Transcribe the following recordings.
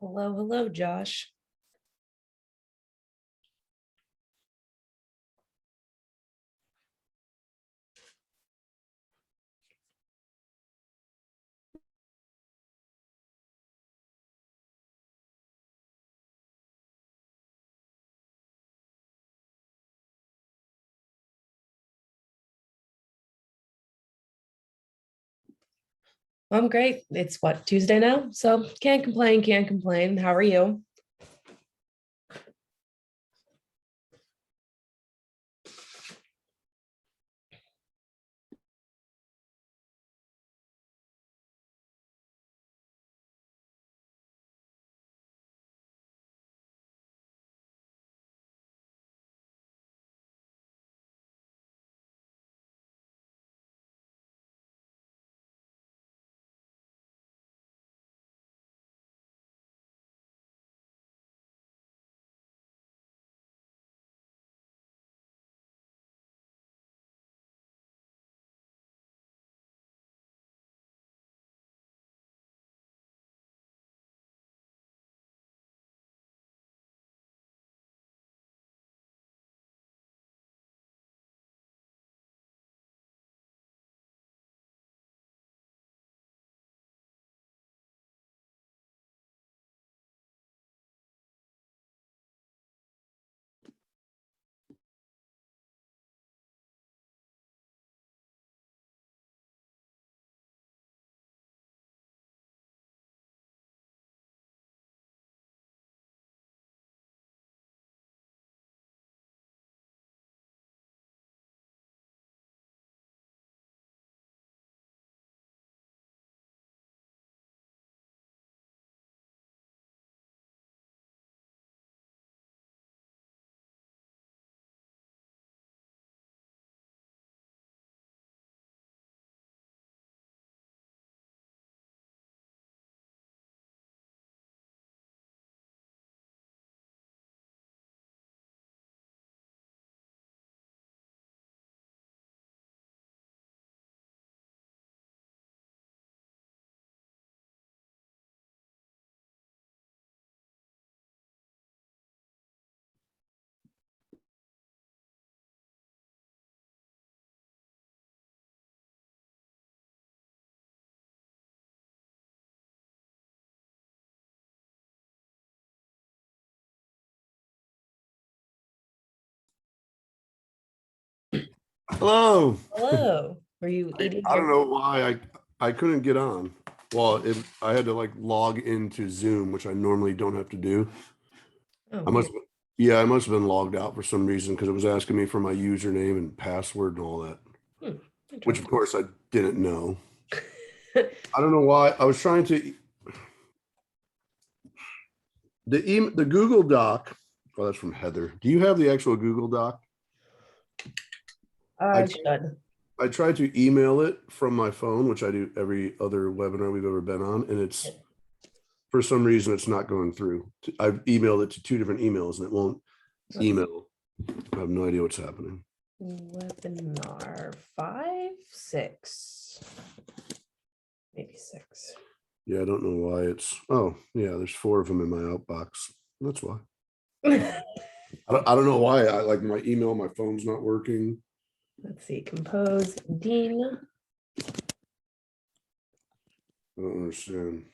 Hello, hello, Josh. I'm great. It's what, Tuesday now? So can't complain, can't complain. How are you? Hello. Hello. Were you eating I don't your know why I couldn't get on. Well, I had to like log into Zoom, which I normally don't have to do. oh, I must weird. yeah, I must have been logged out for some reason because it was asking me for my username and password and all that, Hmm, which of interesting. course I didn't know. I don't know why. I was trying to the Google Doc. Oh, that's from Heather. Do you have the actual Google Doc? I I should. I tried to email it from my phone, which I do every other webinar we've ever been on, and it's for some reason it's not going through. I've emailed it to two different emails and it won't email. I have no idea what's happening. Webinar 5, 6, maybe 6. Yeah, I don't know why it's. Oh, yeah, there's four of them in my outbox. That's why. I don't know why. I like my email, my phone's not working. Let's see. Compose Dean I don't understand.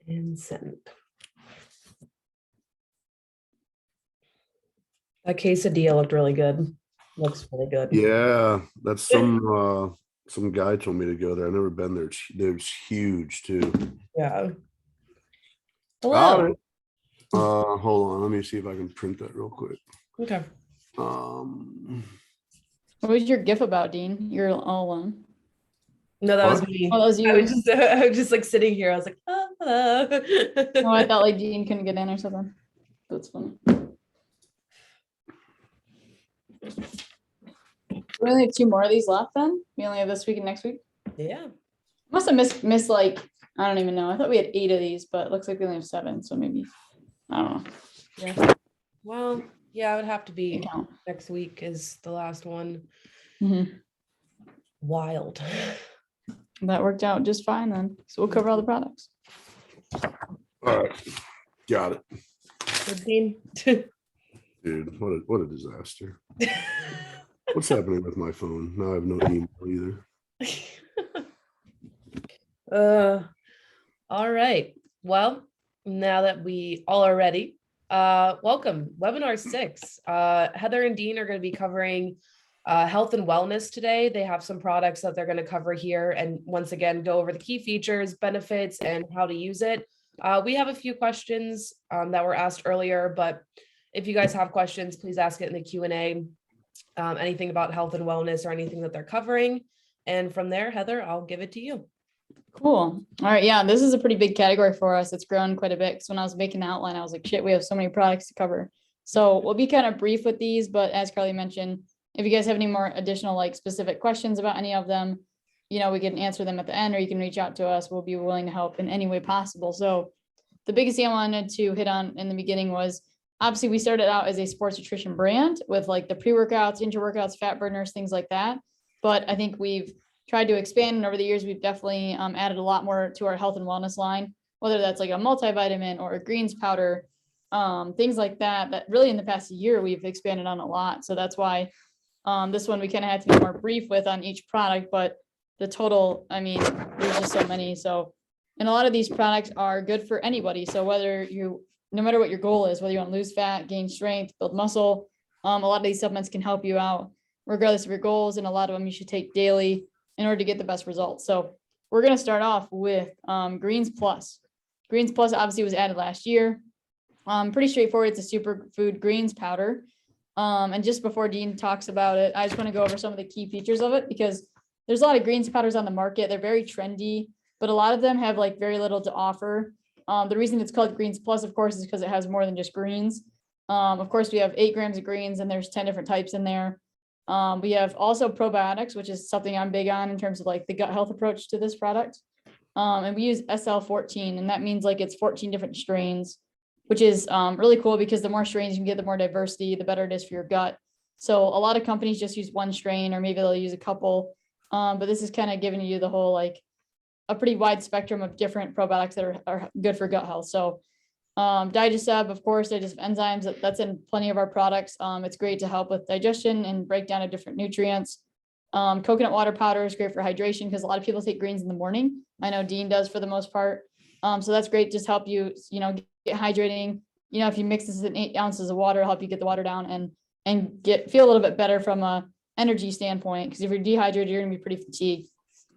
and send. That quesadilla looked really good. Looks really good. Yeah, that's some guy told me to go there. I've never been there. It's huge too. Yeah. Got Hello. it. Hold on. Let me see if I can print that real quick. Okay. Um, What was your GIF about, Dean? You're all alone. No, that was What? me. Oh, that was you. I was just like sitting here. I was like, oh, hello. Oh, I thought like Dean couldn't get in or something. That's funny. We only have 2 more of these left then? We only have this week and next week? Yeah. Must have missed like, I don't even know. I thought we had 8 of these, but it looks like we only have 7. So maybe, I don't know. Yeah. Well, yeah, it would have to be Count. next week is the last one. Mhm. Wild. That worked out just fine then. So we'll cover all the products. All right, got it. Good, Dean? Dude, what a disaster. What's happening with my phone? Now I have no email either. All right. Well, now that we all are ready, welcome. Webinar 6. Heather and Dean are going to be covering health and wellness today. They have some products that they're going to cover here, and once again, go over the key features, benefits, and how to use it. We have a few questions that were asked earlier, but if you guys have questions, please ask it in the Q&A. Anything about health and wellness or anything that they're covering. And from there, Heather, I'll give it to you. Cool. All right. Yeah, this is a pretty big category for us. It's grown quite a bit. Because when I was making the outline, I was like, shit, we have so many products to cover. So we'll be kind of brief with these, but as Carly mentioned, if you guys have any more additional like specific questions about any of them, we can answer them at the end, or you can reach out to us. We'll be willing to help in any way possible. So the biggest thing I wanted to hit on in the beginning was, obviously we started out as a sports nutrition brand with like the pre-workouts, intra-workouts, fat burners, things like that. But I think we've tried to expand, and over the years, we've definitely added a lot more to our health and wellness line, whether that's like a multivitamin or a greens powder, things like that, that really in the past year, we've expanded on a lot. So that's why this one, we kind of had to be more brief with on each product, but the total, I mean, there's just so many. So, and a lot of these products are good for anybody. So no matter what your goal is, whether you want to lose fat, gain strength, build muscle, a lot of these supplements can help you out regardless of your goals. And a lot of them you should take daily in order to get the best results. So we're going to start off with Greens Plus. Greens Plus obviously was added last year. Pretty straightforward. It's a superfood greens powder. And just before Dean talks about it, I just want to go over some of the key features of it, because there's a lot of greens powders on the market. They're very trendy, but a lot of them have like very little to offer. The reason it's called Greens Plus, of course, is because it has more than just greens. Of course, we have 8 grams of greens, and there's 10 different types in there. We have also probiotics, which is something I'm big on in terms of like the gut health approach to this product. And we use SL14, and that means like it's 14 different strains, which is really cool, because the more strains you can get, the more diversity, the better it is for your gut. So a lot of companies just use one strain, or maybe they'll use a couple. But this is kind of giving you the whole, like a pretty wide spectrum of different probiotics that are good for gut health. So Digestive, of course, digestive enzymes, that's in plenty of our products. It's great to help with digestion and breakdown of different nutrients. Coconut water powder is great for hydration, because a lot of people take greens in the morning. I know Dean does for the most part. So that's great. Just help you, get hydrating. If you mix this in 8 ounces of water, help you get the water down and feel a little bit better from a energy standpoint. Because if you're dehydrated, you're gonna be pretty fatigued.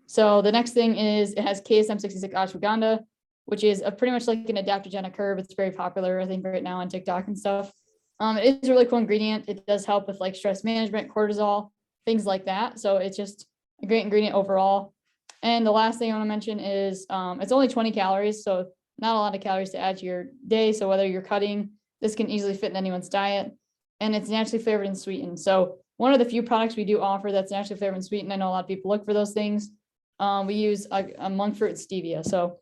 So the next thing is it has KSM 66 ashwagandha, which is pretty much like an adaptogenic herb. It's very popular, I think, right now on TikTok and stuff. It is a really cool ingredient. It does help with like stress management, cortisol, things like that. So it's just a great ingredient overall. And the last thing I want to mention is it's only 20 calories, so not a lot of calories to add to your day. So whether you're cutting, this can easily fit in anyone's diet, and it's naturally flavored and sweetened. So one of the few products we do offer that's naturally flavored and sweetened. I know a lot of people look for those things. We use a monk fruit stevia. So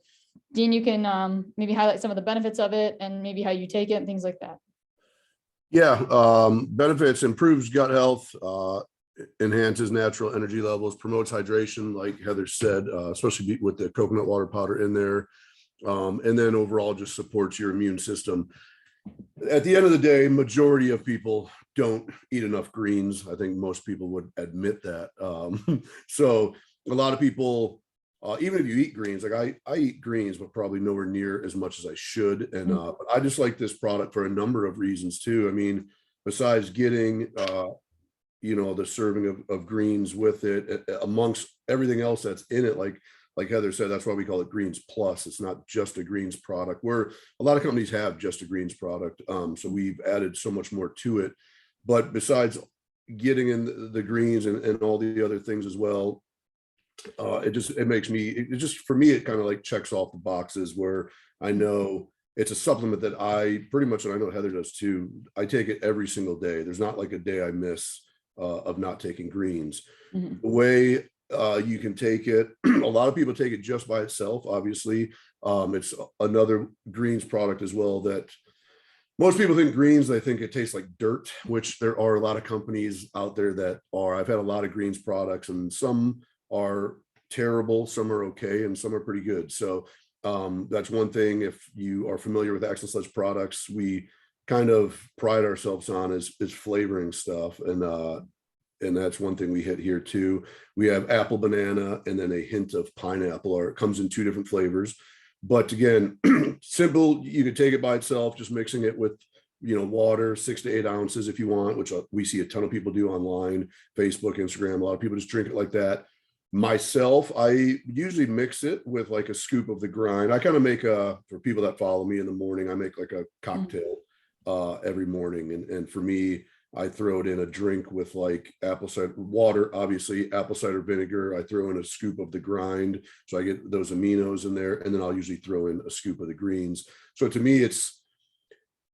Dean, you can maybe highlight some of the benefits of it and maybe how you take it and things like that. Yeah, benefits: improves gut health, enhances natural energy levels, promotes hydration, like Heather said, especially with the coconut water powder in there. And then overall just supports your immune system. At the end of the day, majority of people don't eat enough greens. I think most people would admit that. So a lot of people, even if you eat greens, like I eat greens, but probably nowhere near as much as I should. And but I just like this product for a number of reasons too. I mean, besides getting, the serving of greens with it, amongst everything else that's in it, like Heather said, that's why we call it Greens Plus. It's not just a greens product, where a lot of companies have just a greens product. So we've added so much more to it. But besides getting in the greens and all the other things as well, for me, it kind of like checks off the boxes where I know it's a supplement that I pretty much, and I know Heather does too, I take it every single day. There's not like a day I miss of not taking greens. The way you can take it, a lot of people take it just by itself. Obviously, it's another greens product as well that most people think greens, they think it tastes like dirt, which there are a lot of companies out there that are. I've had a lot of greens products, and some are terrible, some are okay, and some are pretty good. So That's one thing. If you are familiar with Axe and Sledge products, we kind of pride ourselves on is flavoring stuff. And that's one thing we hit here too. We have apple banana and then a hint of pineapple, or it comes in 2 different flavors. But again, simple, you could take it by itself, just mixing it with, water, 6 to 8 ounces if you want, which we see a ton of people do online, Facebook, Instagram. A lot of people just drink it like that. Myself, I usually mix it with like a scoop of the grind. I kind of make for people that follow me in the morning, I make like a cocktail every morning. And for me, I throw it in a drink with like apple cider water, obviously apple cider vinegar. I throw in a scoop of the grind, so I get those aminos in there, and then I'll usually throw in a scoop of the greens. So to me, it's,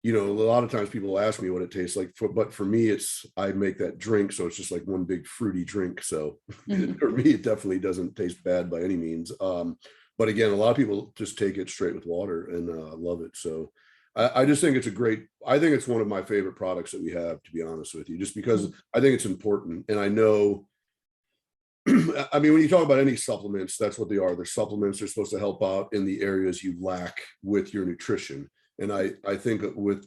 a lot of times people ask me what it tastes like, but for me, I make that drink, so it's just like one big fruity drink. So for me, it definitely doesn't taste bad by any means. But again, a lot of people just take it straight with water and love it. So I just think I think it's one of my favorite products that we have, to be honest with you, just because I think it's important. And I know, I mean, when you talk about any supplements, that's what they are. They're supplements. They're supposed to help out in the areas you lack with your nutrition. And I think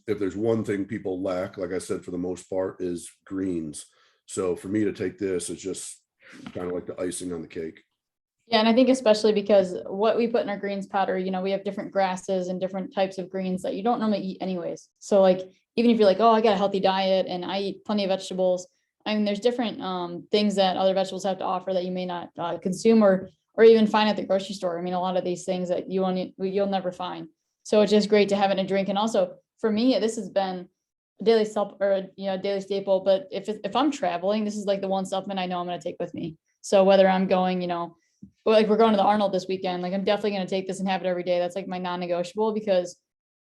if there's one thing people lack, like I said, for the most part, is greens. So for me to take this, it's just kind of like the icing on the cake. Yeah, and I think especially because what we put in our greens powder, we have different grasses and different types of greens that you don't normally eat anyways. So like, even if you're like, oh, I got a healthy diet and I eat plenty of vegetables, I mean, there's different things that other vegetables have to offer that you may not consume or even find at the grocery store. I mean, a lot of these things that you'll never find. So it's just great to have it in a drink. And also for me, this has been a daily daily staple. But if I'm traveling, this is like the one supplement I know I'm going to take with me. So whether I'm going, like we're going to the Arnold this weekend, like I'm definitely going to take this and have it every day. That's like my non-negotiable, because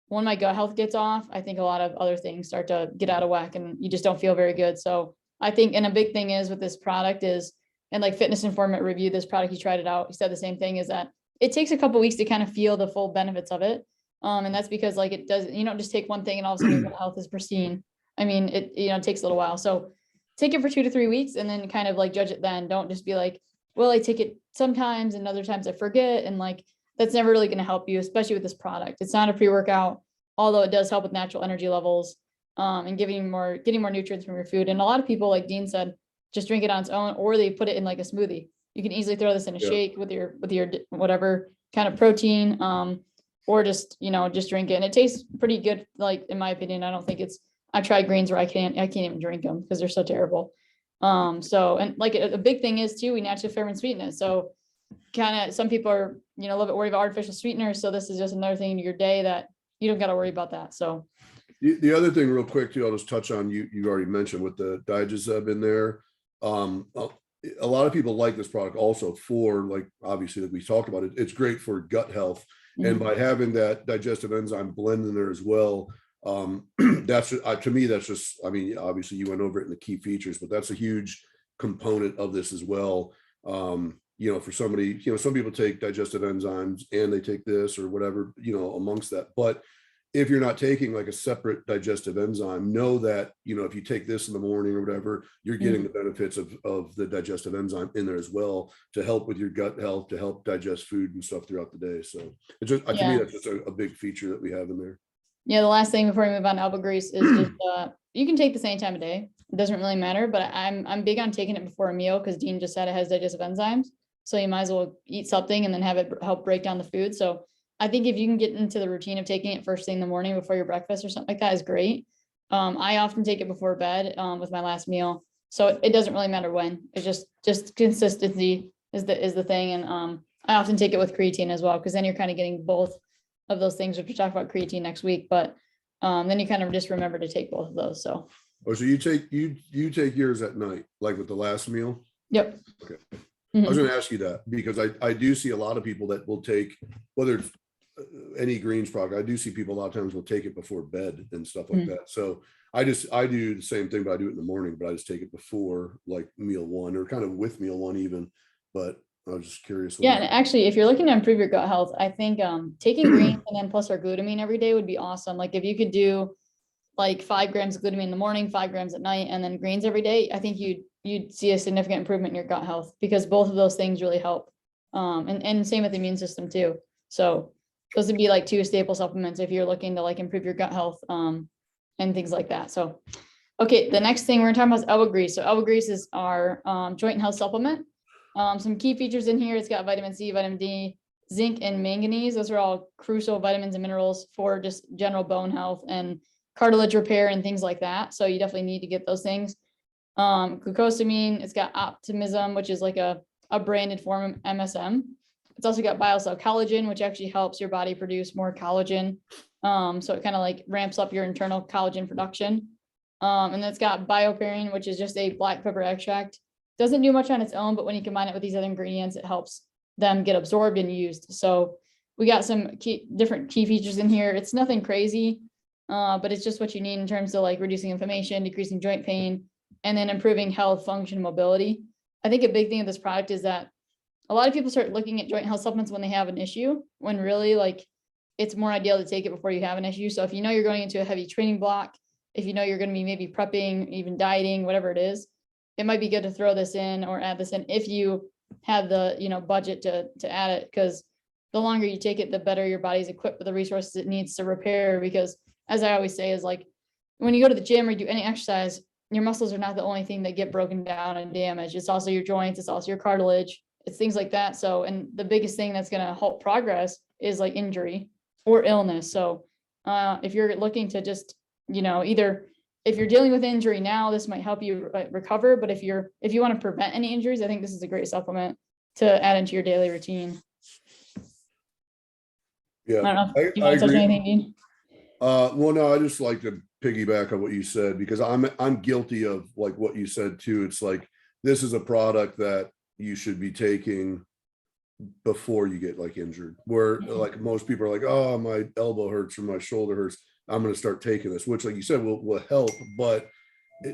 when my gut health gets off, I think a lot of other things start to get out of whack and you just don't feel very good. So I think, and a big thing is with this product is, and like Fitness Informant reviewed this product, he tried it out. He said the same thing, is that it takes a couple of weeks to kind of feel the full benefits of it. And that's because like it does, you don't just take one thing and all of a sudden your health is pristine. I mean, it takes a little while. So take it for 2 to 3 weeks and then kind of like judge it then. Don't just be like, well, I take it sometimes and other times I forget. And like, that's never really going to help you, especially with this product. It's not a pre-workout, although it does help with natural energy levels and getting more nutrients from your food. And a lot of people, like Dean said, just drink it on its own, or they put it in like a smoothie. You can easily throw this in a shake with your whatever kind of protein, or just drink it. And it tastes pretty good. Like, in my opinion, I don't think I've tried greens where I can't even drink them because they're so terrible. So, and like a big thing is too, we naturally ferment sweetness. So kind of some people are, a little bit worried about artificial sweeteners. So this is just another thing in your day that you don't got to worry about that. So the other thing real quick too, I'll just touch on, you already mentioned with the Digizeb in there. A lot of people like this product also for, like, obviously, like we talked about it, it's great for gut health. And by having that digestive enzyme blend in there as well, that's to me, that's just, I mean, obviously you went over it in the key features, but that's a huge component of this as well. For somebody, some people take digestive enzymes and they take this or whatever, amongst that. But if you're not taking like a separate digestive enzyme, know that, if you take this in the morning or whatever, you're getting the benefits of the digestive enzyme in there as well to help with your gut health, to help digest food and stuff throughout the day. So it's just, to me, that's just a big feature that we have in there. Yeah. The last thing before we move on to elbow grease is just, you can take this any time of day. It doesn't really matter, but I'm big on taking it before a meal, because Dean just said it has digestive enzymes. So you might as well eat something and then have it help break down the food. So I think if you can get into the routine of taking it first thing in the morning before your breakfast or something like that is great. I often take it before bed with my last meal. So it doesn't really matter when. It's just consistency is the thing. And I often take it with creatine as well, because then you're kind of getting both of those things, which we'll talk about creatine next week. But then you kind of just remember to take both of those. So you take yours at night, like with the last meal? Yep. Okay. I was going to ask you that because I do see a lot of people that will take, whether it's any greens product, I do see people a lot of times will take it before bed and stuff like that. So I do the same thing, but I do it in the morning, but I just take it before like meal one or kind of with meal one even. But I was just curious. Yeah, and actually, if you're looking to improve your gut health, I think taking greens and then plus our glutamine every day would be awesome. Like if you could do like 5 grams of glutamine in the morning, 5 grams at night, and then greens every day, I think you'd see a significant improvement in your gut health, because both of those things really help. And same with the immune system too. So those would be like two staple supplements if you're looking to like improve your gut health, and things like that. So, okay, the next thing we're gonna talk about is elbow grease. So elbow grease is our joint health supplement. Some key features in here, it's got vitamin C, vitamin D, zinc, and manganese. Those are all crucial vitamins and minerals for just general bone health and cartilage repair and things like that. So you definitely need to get those things. Glucosamine, it's got optimism, which is like a branded form of MSM. It's also got biocell collagen, which actually helps your body produce more collagen. So it kind of like ramps up your internal collagen production. And then it's got bioperine, which is just a black pepper extract. Doesn't do much on its own, but when you combine it with these other ingredients, it helps them get absorbed and used. So we got some different key features in here. It's nothing crazy, but it's just what you need in terms of like reducing inflammation, decreasing joint pain, and then improving health, function, mobility. I think a big thing of this product is that a lot of people start looking at joint health supplements when they have an issue, when really like it's more ideal to take it before you have an issue. So if you know you're going into a heavy training block, if you know you're going to be maybe prepping, even dieting, whatever it is, it might be good to throw this in or add this in if you have the, budget to add it, because the longer you take it, the better your body's equipped with the resources it needs to repair. Because as I always say, is like when you go to the gym or do any exercise, your muscles are not the only thing that get broken down and damaged. It's also your joints, it's also your cartilage, it's things like that. So, and the biggest thing that's going to halt progress is like injury or illness. So if you're looking to just, either if you're dealing with injury now, this might help you recover. But if you want to prevent any injuries, I think this is a great supplement to add into your daily routine. Yeah, I don't know if you I want to touch agree. anything, Dean. Well, no, I just like to piggyback on what you said, because I'm guilty of like what you said too. It's like, this is a product that you should be taking before you get like injured, where like most people are like, oh, my elbow hurts or my shoulder hurts, I'm going to start taking this, which like you said will help. But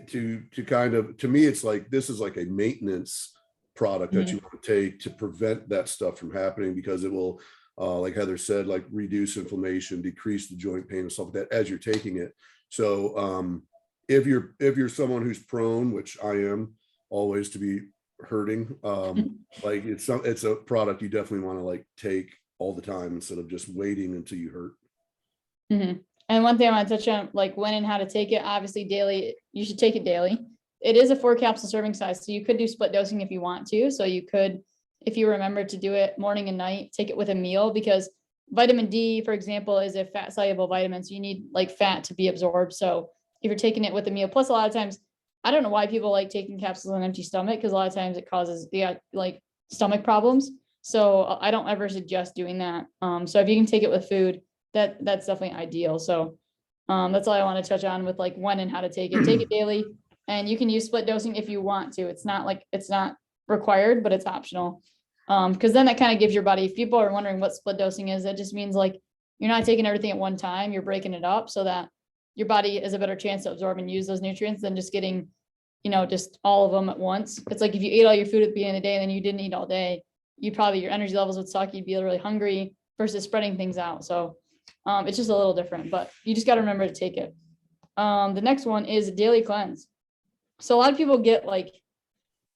to kind of, to me, it's like, this is like a maintenance product that you want to take to prevent that stuff from happening, because it will, like Heather said, like reduce inflammation, decrease the joint pain and stuff like that as you're taking it. So if you're someone who's prone, which I am always, to be hurting, like it's a product you definitely want to like take all the time instead of just waiting until you hurt. And one thing I want to touch on, like when and how to take it, obviously daily, you should take it daily. It is a 4 capsule serving size, so you could do split dosing if you want to. So you could, if you remember to do it morning and night, take it with a meal, because vitamin D, for example, is a fat soluble vitamin. So you need like fat to be absorbed. So if you're taking it with a meal, plus a lot of times, I don't know why people like taking capsules on an empty stomach, because a lot of times it causes like stomach problems. So I don't ever suggest doing that. So if you can take it with food, that's definitely ideal. So that's all I want to touch on with like when and how to take it. Take it daily, and you can use split dosing if you want to. It's not required, but it's optional. Because then that kind of gives your body, if people are wondering what split dosing is, it just means like you're not taking everything at one time, you're breaking it up so that your body has a better chance to absorb and use those nutrients than just getting, just all of them at once. It's like if you ate all your food at the beginning of the day and then you didn't eat all day, your energy levels would suck, you'd be really hungry versus spreading things out. So it's just a little different, but you just got to remember to take it. The next one is daily cleanse. So a lot of people get like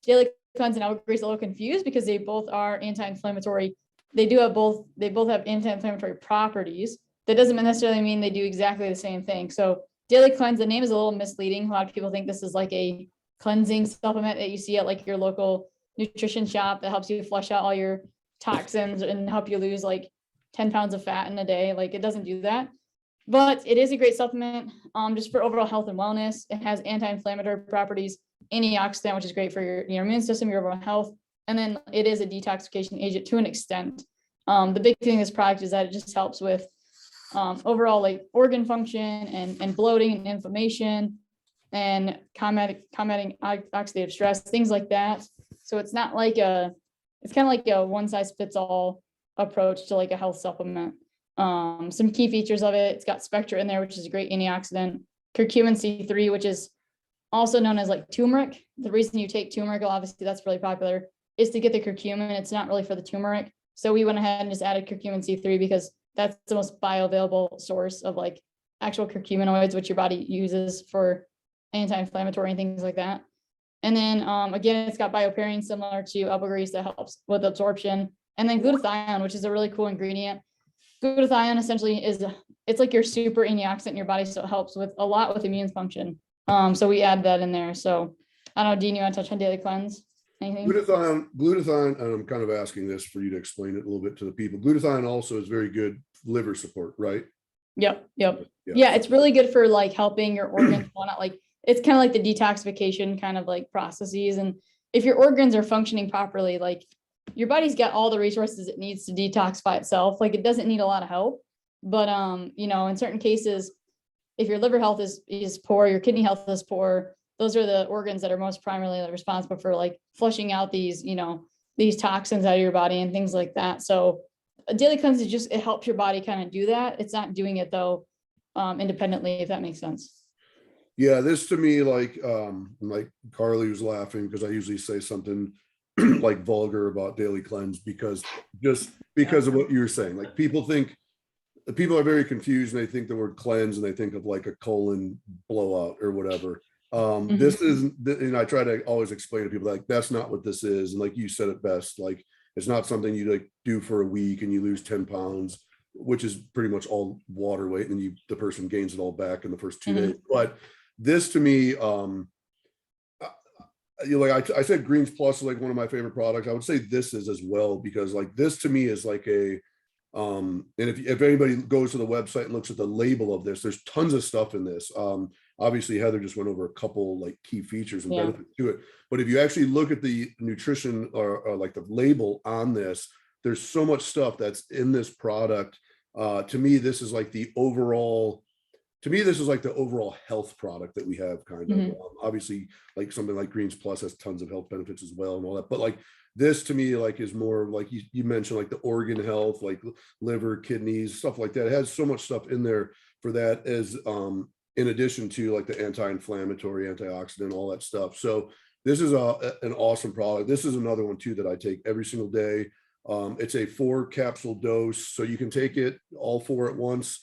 daily cleanse and elbow grease a little confused, because they both are anti-inflammatory. They both have anti-inflammatory properties. That doesn't necessarily mean they do exactly the same thing. So daily cleanse, the name is a little misleading. A lot of people think this is like a cleansing supplement that you see at like your local nutrition shop that helps you flush out all your toxins and help you lose like 10 pounds of fat in a day. Like it doesn't do that, but it is a great supplement just for overall health and wellness. It has anti-inflammatory properties, antioxidant, which is great for your immune system, your overall health. And then it is a detoxification agent to an extent. The big thing in this product is that it just helps with overall like organ function and bloating and inflammation and combating oxidative stress, things like that. So it's not like it's kind of like a one size fits all approach to like a health supplement. Some key features of it: it's got Spectra in there, which is a great antioxidant, curcumin C3, which is also known as like turmeric. The reason you take turmeric, obviously that's really popular, is to get the curcumin. It's not really for the turmeric. So we went ahead and just added curcumin C3 because that's the most bioavailable source of like actual curcuminoids, which your body uses for anti-inflammatory and things like that. And then again, it's got bioperine similar to elbow grease that helps with absorption. And then glutathione, which is a really cool ingredient. glutathione essentially it's like your super antioxidant in your body, so it helps with a lot with immune function. So we add that in there. So I don't know, Dean, you want to touch on daily cleanse? Anything? Glutathione, and I'm kind of asking this for you to explain it a little bit to the people. Glutathione also is very good liver support, right? Yep. Yeah, it's really good for like helping your organs like it's kind of like the detoxification kind of like processes. And if your organs are functioning properly, like your body's got all the resources it needs to detoxify itself. Like it doesn't need a lot of help. But in certain cases, if your liver health is poor, your kidney health is poor, those are the organs that are most primarily responsible for like flushing out these toxins out of your body and things like that. So a daily cleanse is just, it helps your body kind of do that. It's not doing it though, independently, if that makes sense. Yeah, this to me, like Carly was laughing because I usually say something like vulgar about daily cleanse because of what you're saying. Like people are very confused and they think the word cleanse and they think of like a colon blowout or whatever. This isn't, and I try to always explain to people like that's not what this is. And like you said it best, like it's not something you like do for a week and you lose 10 pounds, which is pretty much all water weight, and the person gains it all back in the first 2 days. But this to me, I said Greens Plus is like one of my favorite products. I would say this is as well, because like this to me is like a and if anybody goes to the website and looks at the label of this, there's tons of stuff in this. Obviously Heather just went over a couple like key features and benefits to it, but if you actually look at the nutrition or like the label on this, there's so much stuff that's in this product. To me this is like the overall health product that we have kind of. Obviously like something like Greens Plus has tons of health benefits as well and all that, but like this to me like is more like you mentioned, like the organ health, like liver, kidneys, stuff like that. It has so much stuff in there for that, as in addition to like the anti-inflammatory, antioxidant, all that stuff. So this is an awesome product. This is another one too that I take every single day. It's a 4 capsule dose, so you can take it all 4 at once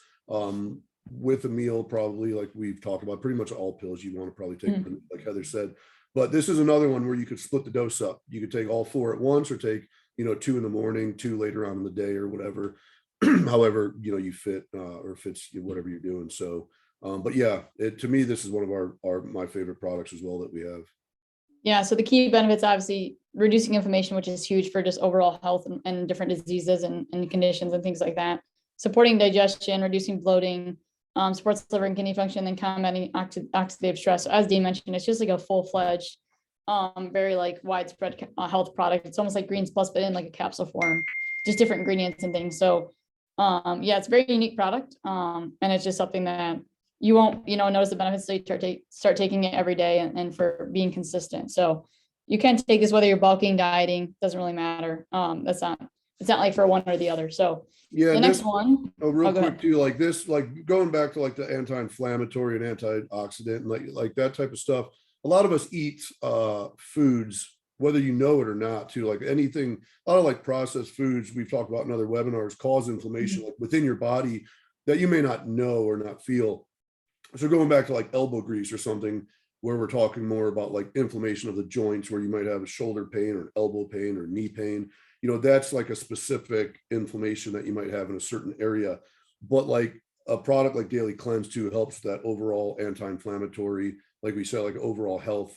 with a meal, probably, like we've talked about. Pretty much all pills you want to probably take, like Heather said. But this is another one where you could split the dose up. You could take all 4 at once, or take 2 in the morning, 2 later on in the day, or whatever. However you fit or fits whatever you're doing. So but yeah, to me this is one of my favorite products as well that we have. Yeah, so the key benefits, obviously reducing inflammation, which is huge for just overall health and different diseases and conditions and things like that. Supporting digestion, reducing bloating, supports liver and kidney function, then combating oxidative stress. So as Dean mentioned, it's just like a full-fledged, very like widespread health product. It's almost like Greens Plus, but in like a capsule form, just different ingredients and things. So yeah, it's a very unique product. And it's just something that you won't, notice the benefits until you start taking it every day and for being consistent. So you can take this whether you're bulking, dieting, doesn't really matter. It's not like for one or the other. So yeah, the next one. Real quick too, like this, like going back to like the anti-inflammatory and antioxidant and like that type of stuff. A lot of us eat foods, whether you know it or not, too. Like anything, a lot of like processed foods we've talked about in other webinars cause inflammation like within your body that you may not know or not feel. So going back to like elbow grease or something, where we're talking more about like inflammation of the joints, where you might have a shoulder pain or elbow pain or knee pain, that's like a specific inflammation that you might have in a certain area. But like a product like Daily Cleanse too helps that overall anti-inflammatory, like we said, like overall health,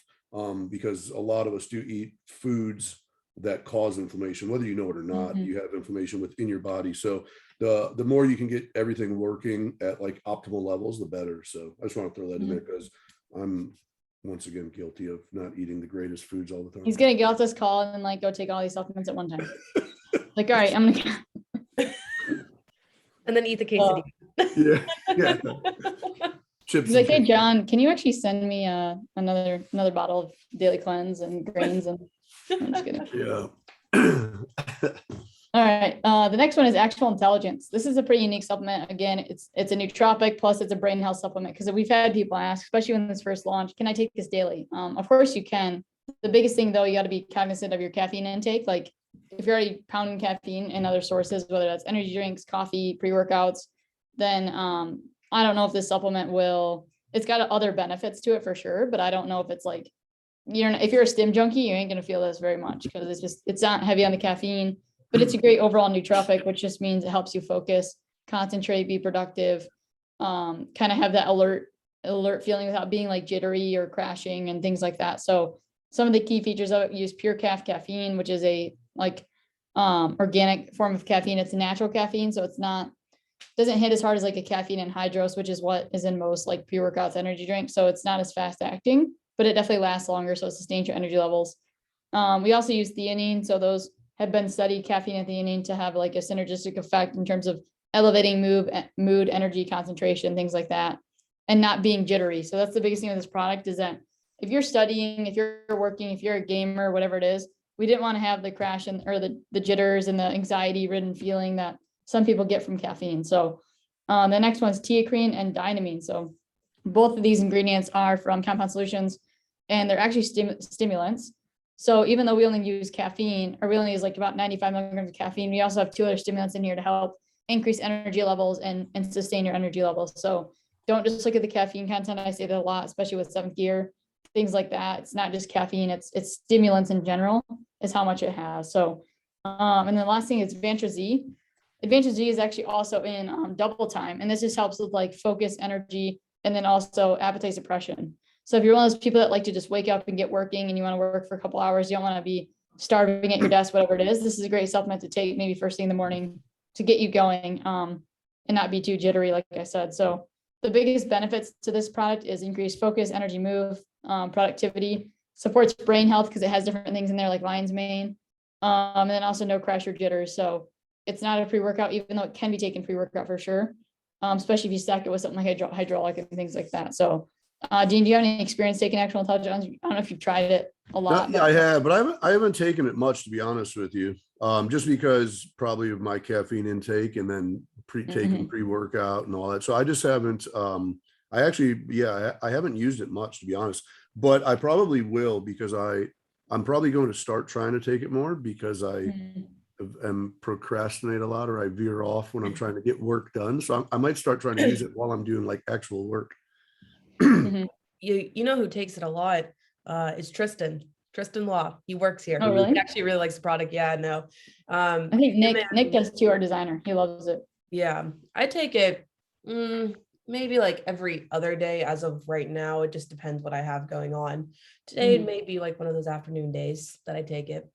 because a lot of us do eat foods that cause inflammation, whether you know it or not. You have inflammation within your body. So the more you can get everything working at like optimal levels, the better. So I just want to throw that in there because I'm once again guilty of not eating the greatest foods all the time. He's gonna get off this call and like go take all these supplements at one time. Like, all right, I'm gonna and then eat the quesadilla. Yeah. Chips. He's like, hey John, can you actually send me another bottle of Daily Cleanse and grains? And I'm just kidding. Yeah. All right. The next one is Actual Intelligence. This is a pretty unique supplement. Again, it's a nootropic plus it's a brain health supplement, because we've had people ask, especially when this first launched, can I take this daily? Of course you can. The biggest thing though, you got to be cognizant of your caffeine intake. Like if you're already pounding caffeine in other sources, whether that's energy drinks, coffee, pre-workouts, then I don't know if this supplement it's got other benefits to it for sure, but I don't know if it's like, if you're a stim junkie, you ain't going to feel this very much, because it's not heavy on the caffeine. But it's a great overall nootropic, which just means it helps you focus. concentrate, be productive, kind of have that alert feeling without being like jittery or crashing and things like that. So some of the key features of it, use pure caffeine, which is a like organic form of caffeine. It's natural caffeine, so it's not, doesn't hit as hard as like a caffeine anhydrous, which is what is in most like pre-workouts energy drinks. So it's not as fast acting, but it definitely lasts longer, so it sustains your energy levels. We also use theanine, so those have been studied, caffeine and theanine, to have like a synergistic effect in terms of elevating mood, energy, concentration, things like that, and not being jittery. So that's the biggest thing with this product, is that if you're studying, if you're working, if you're a gamer, whatever it is, we didn't want to have the crash and or the jitters and the anxiety ridden feeling that some people get from caffeine. So the next one is teacrine and dynamine. So both of these ingredients are from Compound Solutions, and they're actually stimulants. So even though we only use caffeine, or we only use like about 95 milligrams of caffeine, we also have 2 other stimulants in here to help increase energy levels and sustain your energy levels. So don't just look at the caffeine content. I say that a lot, especially with 7th gear, things like that. It's not just caffeine, it's stimulants in general is how much it has. So, and then the last thing is Advantage Z. Advantage Z is actually also in double time. And this just helps with like focus, energy, and then also appetite suppression. So if you're one of those people that like to just wake up and get working and you want to work for a couple hours, you don't want to be starving at your desk, whatever it is, this is a great supplement to take maybe first thing in the morning to get you going, and not be too jittery, like I said. So the biggest benefits to this product is increased focus, energy, move, productivity, supports brain health because it has different things in there like lion's mane, and then also no crash or jitters. So it's not a pre-workout, even though it can be taken pre-workout for sure, especially if you stack it with something like hydraulic and things like that. So Dean, do you have any experience taking actual intelligence? I don't know if you've tried it a lot. Yeah, I have, but I haven't taken it much, to be honest with you. Just because probably of my caffeine intake and then taking pre-workout and all that. So I just haven't, I haven't used it much, to be honest, but I probably will, because I'm probably going to start trying to take it more, because I am procrastinate a lot, or I veer off when I'm trying to get work done. So I might start trying to use it while I'm doing like actual work. You know who takes it a lot is Tristan Law. He works here. Oh, really? He actually really likes the product. Yeah, no. I think Nick does too, our designer. He loves it. Yeah, I take it maybe like every other day as of right now. It just depends what I have going on. Today it may be like one of those afternoon days that I take it.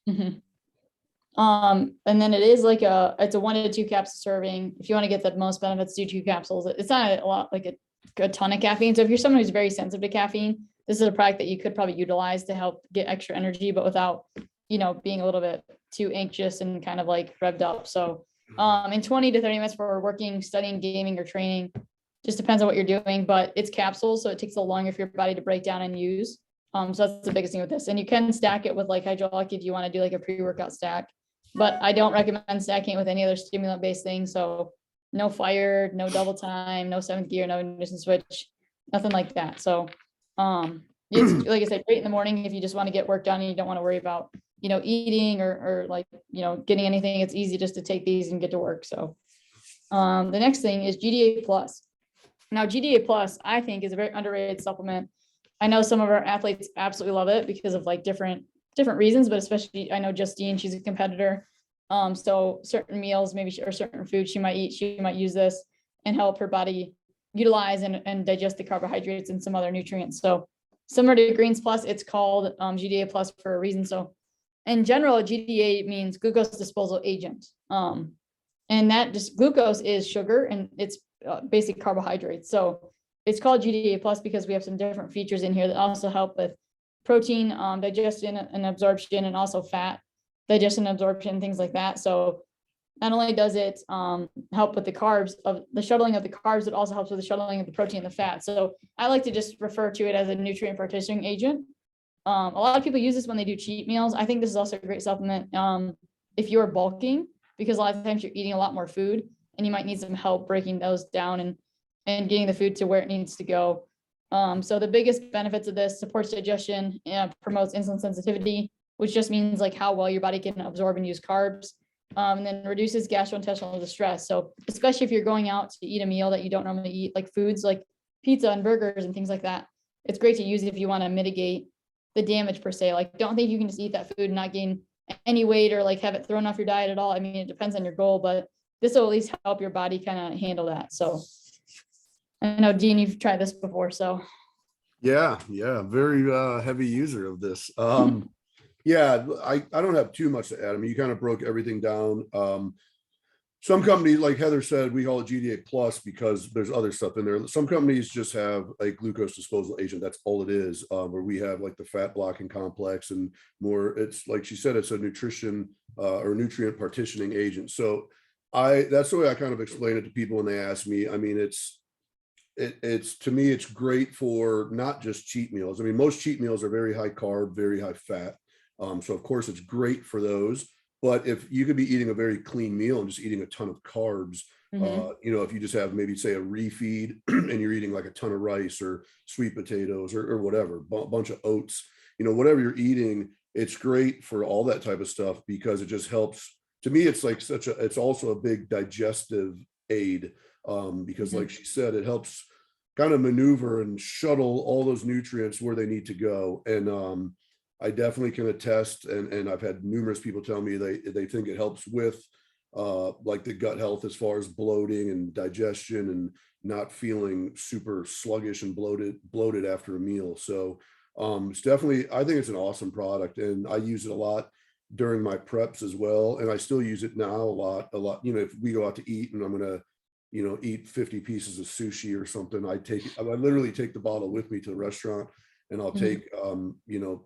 And then it is like it's a 1 to 2 capsule serving. If you want to get the most benefits, do 2 capsules. It's not a lot, like a ton of caffeine. So if you're someone who's very sensitive to caffeine, this is a product that you could probably utilize to help get extra energy, but without, being a little bit too anxious and kind of like revved up. So in 20 to 30 minutes for working, studying, gaming, or training, just depends on what you're doing, but it's capsules. So it takes a little longer for your body to break down and use. So that's the biggest thing with this. And you can stack it with like hydraulic if you want to do like a pre-workout stack, but I don't recommend stacking it with any other stimulant based thing. So no fire, no double time, no 7th gear, no ignition switch, nothing like that. So it's like I said, great in the morning if you just want to get work done and you don't want to worry about, eating or like, getting anything. It's easy just to take these and get to work. So the next thing is GDA Plus. Now GDA Plus, I think, is a very underrated supplement. I know some of our athletes absolutely love it because of like different reasons, but especially I know Justine, she's a competitor. So certain meals, maybe, or certain foods she might eat, she might use this and help her body utilize and digest the carbohydrates and some other nutrients. So similar to Greens Plus, it's called GDA Plus for a reason. So in general, GDA means glucose disposal agent. And that just glucose is sugar and it's basic carbohydrates. So it's called GDA Plus because we have some different features in here that also help with protein digestion and absorption, and also fat digestion and absorption, things like that. So not only does it help with the carbs of the shuttling of the carbs, it also helps with the shuttling of the protein and the fat. So I like to just refer to it as a nutrient partitioning agent. A lot of people use this when they do cheat meals. I think this is also a great supplement if you're bulking, because a lot of times you're eating a lot more food and you might need some help breaking those down and getting the food to where it needs to go. So the biggest benefits of this: supports digestion, promotes insulin sensitivity, which just means like how well your body can absorb and use carbs, and then reduces gastrointestinal distress. So especially if you're going out to eat a meal that you don't normally eat, like foods like pizza and burgers and things like that, it's great to use if you want to mitigate the damage per se. Like, don't think you can just eat that food and not gain any weight or like have it thrown off your diet at all. I mean, it depends on your goal, but this will at least help your body kind of handle that. So I know, Dean, you've tried this before, so. Yeah, very heavy user of this. Yeah, I don't have too much to add. I mean, you kind of broke everything down. Some companies, like Heather said, we call it GDA plus because there's other stuff in there. Some companies just have a glucose disposal agent. That's all it is. Where we have like the fat blocking complex and more. It's like she said, it's a nutrition or nutrient partitioning agent. So that's the way I kind of explain it to people when they ask me. I mean, it's to me, it's great for not just cheat meals. I mean, most cheat meals are very high carb, very high fat. So of course it's great for those. But if you could be eating a very clean meal and just eating a ton of carbs, if you just have maybe say a refeed and you're eating like a ton of rice or sweet potatoes or whatever, bunch of oats, whatever you're eating, it's great for all that type of stuff because it just helps. To me, it's like it's also a big digestive aid because like she said, it helps kind of maneuver and shuttle all those nutrients where they need to go. And I definitely can attest, and I've had numerous people tell me they think it helps with like the gut health as far as bloating and digestion and not feeling super sluggish and bloated after a meal. So it's definitely, I think it's an awesome product, and I use it a lot during my preps as well. And I still use it now a lot. If we go out to eat and I'm gonna eat 50 pieces of sushi or something, I literally take the bottle with me to the restaurant. And I'll take,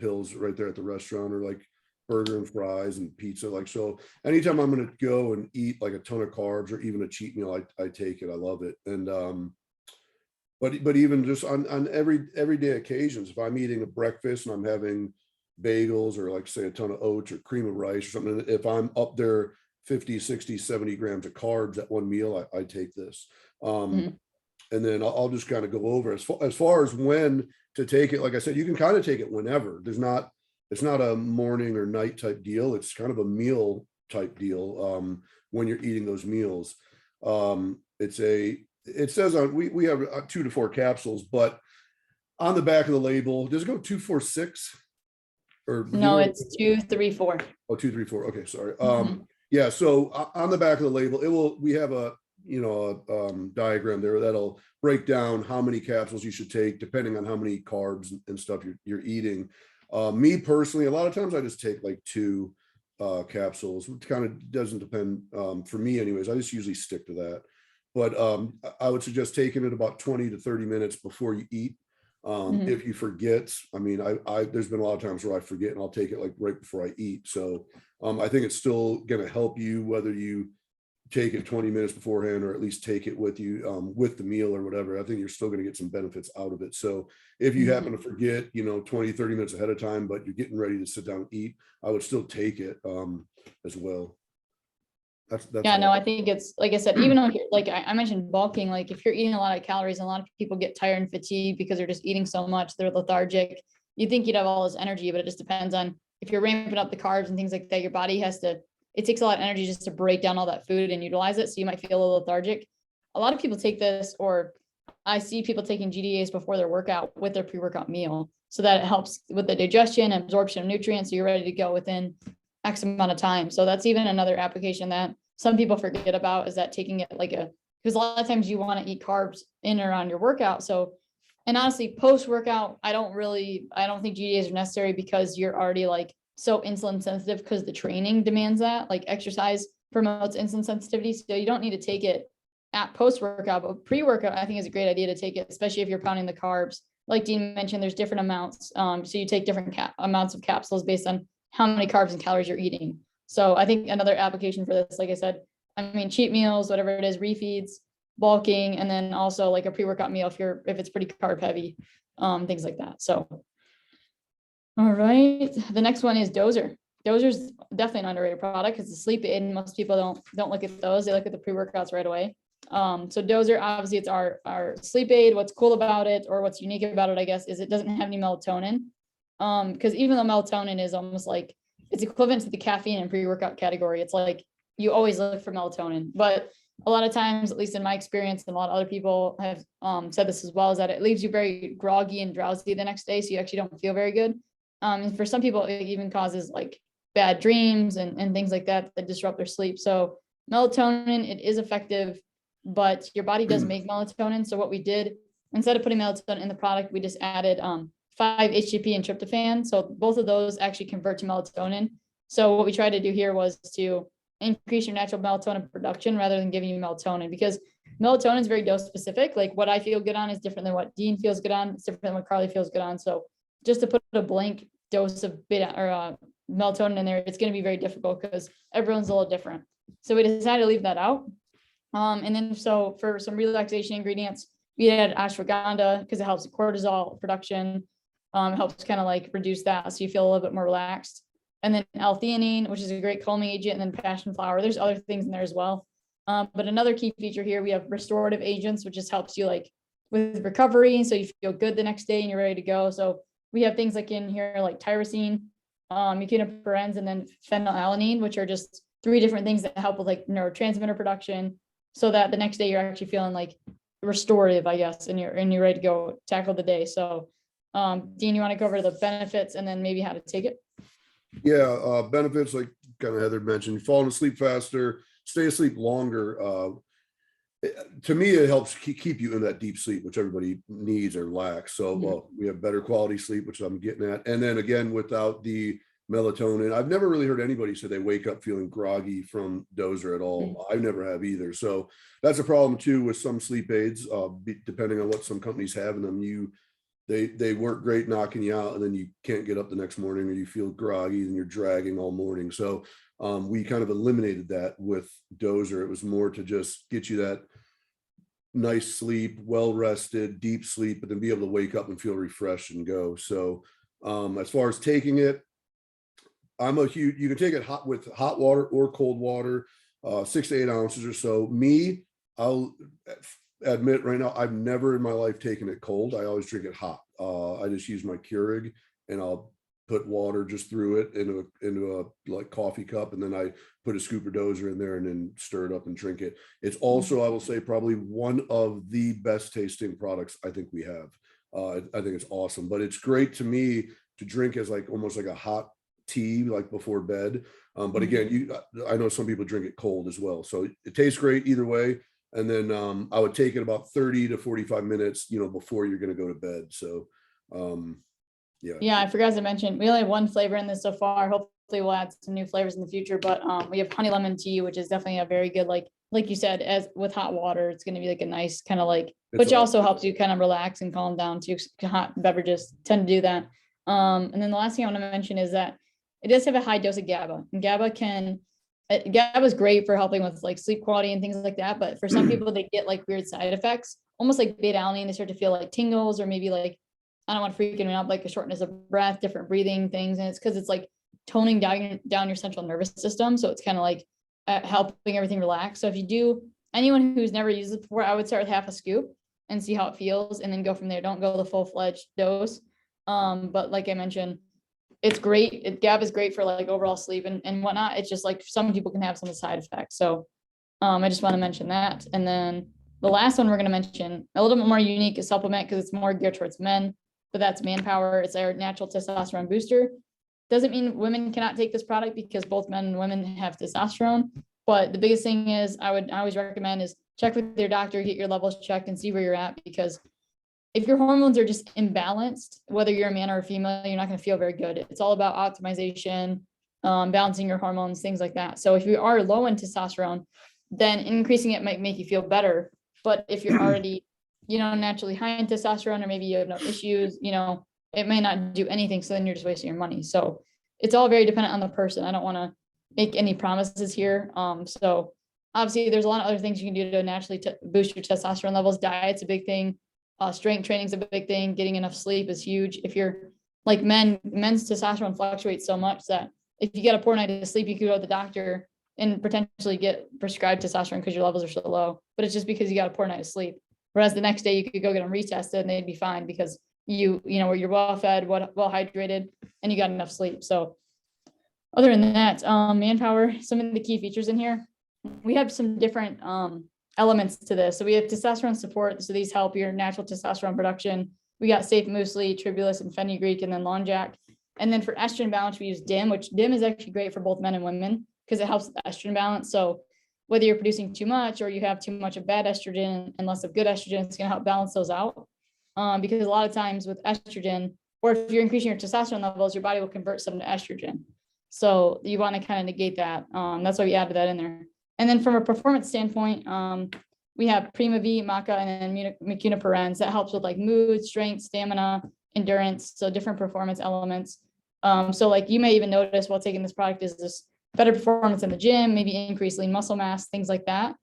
pills right there at the restaurant, or like burger and fries and pizza. Like, so anytime I'm going to go and eat like a ton of carbs or even a cheat meal, I take it. I love it. And, but even just on everyday occasions, if I'm eating a breakfast and I'm having bagels or like say a ton of oats or cream of rice or something, if I'm up there 50, 60, 70 grams of carbs at one meal, I take this. And then I'll just kind of go over as far as when to take it. Like I said, you can kind of take it whenever. It's not a morning or night type deal. It's kind of a meal type deal when you're eating those meals. It says on we have 2 to 4 capsules, but on the back of the label, does it go 2, 4, 6? Or no, it's 2, 3, 4. Oh, 2, 3, 4. Okay, sorry. Yeah. So on the back of the label, we have a diagram there that'll break down how many capsules you should take depending on how many carbs and stuff you're eating. Me personally, a lot of times I just take like 2 capsules. It kind of doesn't depend for me anyways. I just usually stick to that. But I would suggest taking it about 20 to 30 minutes before you eat. If you forget, I mean, there's been a lot of times where I forget and I'll take it like right before I eat. So I think it's still going to help you whether you take it 20 minutes beforehand or at least take it with you with the meal or whatever. I think you're still going to get some benefits out of it. So if you happen to forget 20, 30 minutes ahead of time, but you're getting ready to sit down and eat, I would still take it as well. That's yeah, no, I think it's like I said, even though like I mentioned bulking, like if you're eating a lot of calories, and a lot of people get tired and fatigued because they're just eating so much, they're lethargic. You think you'd have all this energy, but it just depends on if you're ramping up the carbs and things like that. Your body it takes a lot of energy just to break down all that food and utilize it. So you might feel a little lethargic. A lot of people take this, or I see people taking GDAs before their workout with their pre-workout meal, so that it helps with the digestion and absorption of nutrients. So you're ready to go within X amount of time. So that's even another application that some people forget about, is that taking it because a lot of times you want to eat carbs in or around your workout. So, and honestly, post-workout, I don't think GDAs are necessary because you're already like so insulin sensitive, because the training demands that, like exercise promotes insulin sensitivity. So you don't need to take it at post-workout, but pre-workout, I think is a great idea to take it, especially if you're pounding the carbs. Like Dean mentioned, there's different amounts. So you take different amounts of capsules based on how many carbs and calories you're eating. So I think another application for this, like I said, I mean, cheat meals, whatever it is, refeeds, bulking, and then also like a pre-workout meal if it's pretty carb heavy, things like that. So, all right, the next one is Dozer. Dozer's definitely an underrated product because it's a sleep aid, and most people don't look at those. They look at the pre-workouts right away. So Dozer, obviously, it's our sleep aid. What's cool about it, or what's unique about it, I guess, is it doesn't have any melatonin. Because even though melatonin is almost like it's equivalent to the caffeine and pre-workout category, it's like you always look for melatonin. But a lot of times, at least in my experience, and a lot of other people have said this as well, is that it leaves you very groggy and drowsy the next day, so you actually don't feel very good. And for some people, it even causes like bad dreams and things like that disrupt their sleep. So melatonin, it is effective, but your body does make melatonin. So what we did, instead of putting melatonin in the product, we just added 5-HTP and tryptophan. So both of those actually convert to melatonin. So what we tried to do here was to increase your natural melatonin production rather than giving you melatonin, because melatonin is very dose specific. Like what I feel good on is different than what Dean feels good on. It's different than what Carly feels good on. So just to put a blank dose of beta or melatonin in there, it's going to be very difficult because everyone's a little different. So we decided to leave that out. And then so for some relaxation ingredients, we add ashwagandha because it helps cortisol production. Helps kind of like reduce that so you feel a little bit more relaxed. And then L-theanine, which is a great calming agent, and then passion flower. There's other things in there as well. But another key feature here, we have restorative agents, which just helps you like with recovery. So you feel good the next day and you're ready to go. So we have things like in here, like tyrosine, echinopyrenz, and then phenylalanine, which are just 3 different things that help with like neurotransmitter production so that the next day you're actually feeling like restorative, I guess, and you're ready to go tackle the day. So Dean, you want to cover the benefits and then maybe how to take it? Yeah, benefits like kind of Heather mentioned, falling asleep faster, stay asleep longer. To me, it helps keep you in that deep sleep, which everybody needs or lacks. So we have better quality sleep, which I'm getting at. And then again, without the melatonin, I've never really heard anybody say they wake up feeling groggy from dozer at all. I never have either. So that's a problem too with some sleep aids, depending on what some companies have in them. They work great knocking you out, and then you can't get up the next morning, or you feel groggy and you're dragging all morning. So we kind of eliminated that with dozer. It was more to just get you that nice sleep, well rested, deep sleep, but then be able to wake up and feel refreshed and go. So as far as taking it, you can take it hot with hot water or cold water, 6 to 8 ounces or so. I'll admit right now, I've never in my life taken it cold. I always drink it hot. I just use my Keurig and I'll put water just through it into a like coffee cup, and then I put a scoop of dozer in there and then stir it up and drink it. It's also, I will say, probably one of the best tasting products I think we have. I think it's awesome, but it's great to me to drink as like almost like a hot tea, like before bed. But again, I know some people drink it cold as well. So it tastes great either way. And then I would take it about 30 to 45 minutes, before you're going to go to bed. So yeah, I forgot to mention, we only have 1 flavor in this so far. Hopefully we'll add some new flavors in the future, but we have honey lemon tea, which is definitely a very good, like you said, as with hot water, it's going to be like a nice kind of like, which also helps you kind of relax and calm down too. Hot beverages tend to do that. And then the last thing I want to mention is that it does have a high dose of GABA, and GABA is great for helping with like sleep quality and things like that. But for some people, they get like weird side effects, almost like beta-alanine. They start to feel like tingles, or maybe like, I don't want to freak anyone out, like a shortness of breath, different breathing things. And it's because it's like toning down your central nervous system. So it's kind of like helping everything relax. So if you do, anyone who's never used it before, I would start with half a scoop and see how it feels, and then go from there. Don't go the full-fledged dose. But like I mentioned, it's great. GABA is great for like overall sleep and whatnot. It's just like some people can have some of the side effects. So I just want to mention that. And then the last one we're going to mention, a little bit more unique, is supplement, because it's more geared towards men, but that's Manpower. It's our natural testosterone booster. Doesn't mean women cannot take this product, because both men and women have testosterone. But the biggest thing is I always recommend is check with your doctor, get your levels checked, and see where you're at, because if your hormones are just imbalanced, whether you're a man or a female, you're not going to feel very good. It's all about optimization, balancing your hormones, things like that. So if you are low in testosterone, then increasing it might make you feel better. But if you're already, naturally high in testosterone, or maybe you have no issues, it may not do anything. So then you're just wasting your money. So it's all very dependent on the person. I don't want to make any promises here. So obviously there's a lot of other things you can do to naturally boost your testosterone levels. Diet's a big thing. Strength training is a big thing. Getting enough sleep is huge. If you're like men's testosterone fluctuates so much that if you get a poor night of sleep, you could go to the doctor and potentially get prescribed testosterone because your levels are so low. But it's just because you got a poor night of sleep. Whereas the next day you could go get them retested and they'd be fine, because you're well fed, well hydrated, and you got enough sleep. So other than that, Manpower, some of the key features in here, we have some different elements to this. So we have testosterone support. So these help your natural testosterone production. We got safe muesli, tribulus, and fenugreek, and then long jack. And then for estrogen balance, we use DIM, which DIM is actually great for both men and women because it helps with estrogen balance. So whether you're producing too much or you have too much of bad estrogen and less of good estrogen, it's going to help balance those out. Because a lot of times with estrogen, or if you're increasing your testosterone levels, your body will convert some to estrogen. So you want to kind of negate that. That's why we added that in there. And then from a performance standpoint, we have Prima V, Maca, and then Mucuna Perrone that helps with like mood, strength, stamina, endurance, so different performance elements. So like you may even notice while taking this product is this better performance in the gym, maybe increase lean muscle mass, things like that,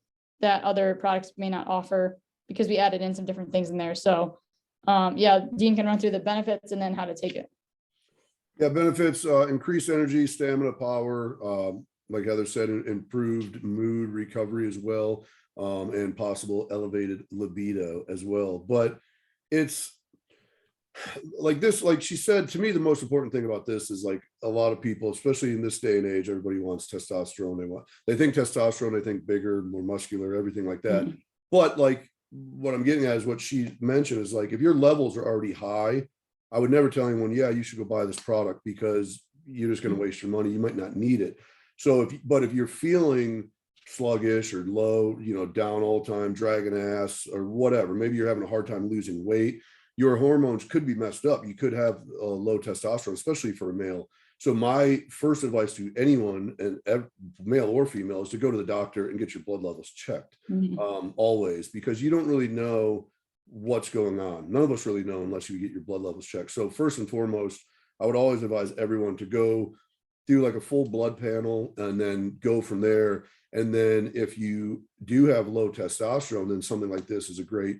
that other products may not offer because we added in some different things in there. So yeah, Dean can run through the benefits and then how to take it. Yeah, benefits, increased energy, stamina, power, like Heather said, improved mood recovery as well, and possible elevated libido as well. But it's like this, like she said, to me, the most important thing about this is like a lot of people, especially in this day and age, everybody wants testosterone. They think testosterone, they think bigger, more muscular, everything like that. Mhm. But like what I'm getting at is what she mentioned is like, if your levels are already high, I would never tell anyone, yeah, you should go buy this product because you're just going to waste your money. You might not need it. So if you're feeling sluggish or low, down all the time, dragging ass or whatever, maybe you're having a hard time losing weight, your hormones could be messed up. You could have low testosterone, especially for a male. So my first advice to anyone, and male or female, is to go to the doctor and get your blood levels checked, always, because you don't really know what's going on. None of us really know unless you get your blood levels checked. So first and foremost, I would always advise everyone to go do like a full blood panel and then go from there. And then if you do have low testosterone, then something like this is a great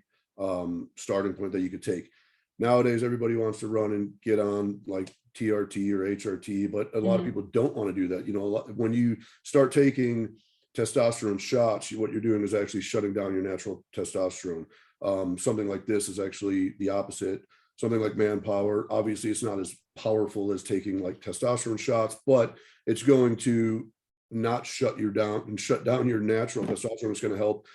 starting point that you could take. Nowadays, everybody wants to run and get on like TRT or HRT, but a lot of people don't want to do that. When you start taking testosterone shots, what you're doing is actually shutting down your natural testosterone. Something like this is actually the opposite. Something like Manpower, obviously it's not as powerful as taking like testosterone shots, but it's going to not shut down your natural testosterone. It's going to help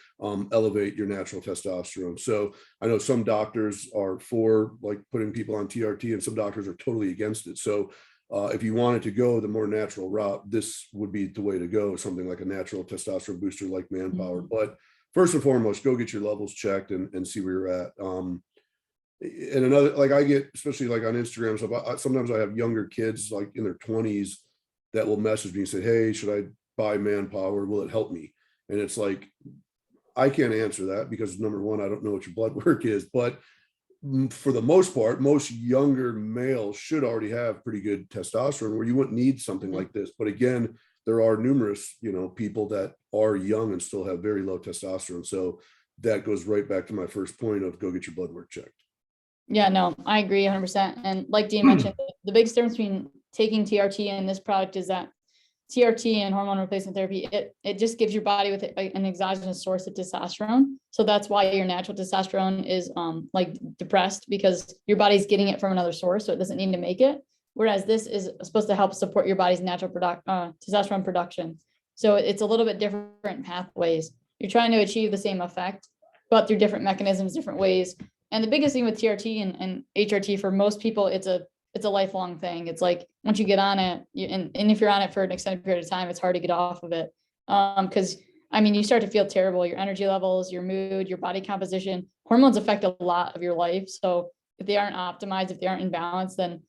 elevate your natural testosterone. So I know some doctors are for like putting people on TRT and some doctors are totally against it. So if you wanted to go the more natural route, this would be the way to go, something like a natural testosterone booster like Manpower. But first and foremost, go get your levels checked and see where you're at. And another, like I get, especially like on Instagram, so sometimes I have younger kids like in their 20s that will message me and say, hey, should I buy Manpower? Will it help me? And it's like, I can't answer that because number one, I don't know what your blood work is, but for the most part, most younger males should already have pretty good testosterone where you wouldn't need something like this. But again, there are numerous, people that are young and still have very low testosterone. So that goes right back to my first point of go get your blood work checked. Yeah, no, I agree 100%. And like Dean mentioned, the biggest difference between taking TRT and this product is that TRT and hormone replacement therapy, it just gives your body with an exogenous source of testosterone. So that's why your natural testosterone is like depressed, because your body's getting it from another source, so it doesn't need to make it. Whereas this is supposed to help support your body's natural testosterone production. So it's a little bit different pathways. You're trying to achieve the same effect, but through different mechanisms, different ways. And the biggest thing with TRT and HRT for most people, it's a lifelong thing. It's like once you get on it, and if you're on it for an extended period of time, it's hard to get off of it. Because you start to feel terrible, your energy levels, your mood, your body composition, hormones affect a lot of your life. So if they aren't optimized, if they aren't in balance, then